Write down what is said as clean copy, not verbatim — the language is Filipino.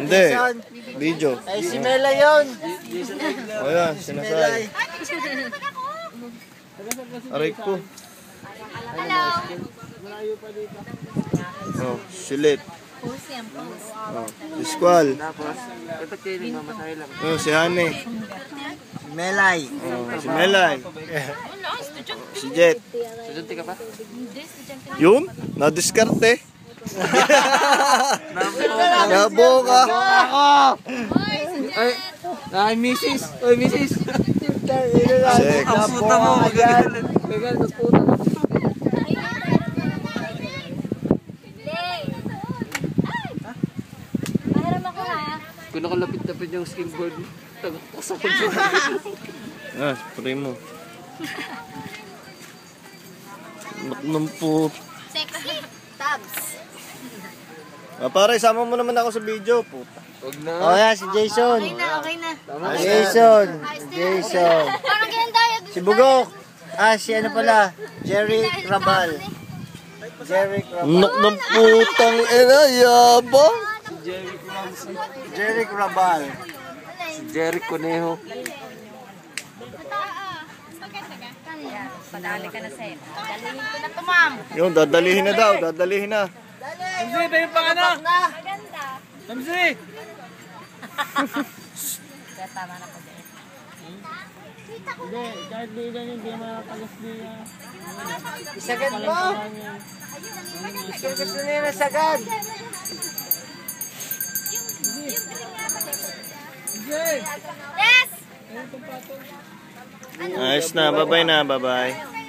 Hindi. Video. Ay, si Mela yun. O yan, sinasay. Aray ko. Hello. Oh, silit. Pose yan, pose. Oh, Squall. Oh, si Hane. Melay. Oh, si Melay. Si Jet. Estudyante ka pa? Yun, na-diskarte. Nabo ka. Ay, misis. Oy, misis. Sek. Ang puta mo. Magalit. Magalit, puta mo. Mahiram ako ha. Kung nakalapit-lapit yung skimboard, kasapon siya. Ah, spray mo. Ng put. Sexy. Tabs. Ah, pare, sama mo naman ako sa video, puta. Huwag na. O yan, si Jason. Okay na, okay na. Jason. Jason. Parang ganyan tayo. Si Bugok. Ah, si ano pala? Jerry Crabal. Jerry Crabal. Nok ng putang ina, yabang. Jerry Crabal. Si Jerry Conejo. Padali ka na, Seth. Dalihin ko na to, ma'am. Yun, dadalihin na daw, dadalihin na. Tamsi, tayo pa ka na. Maganda. Tamsi. Kaya tama na po din. Hindi, kahit di ganyan, hindi makapalas niya. Isagad mo. Gusto niya na sagad. Yes! Ayos na, bye-bye na, bye-bye.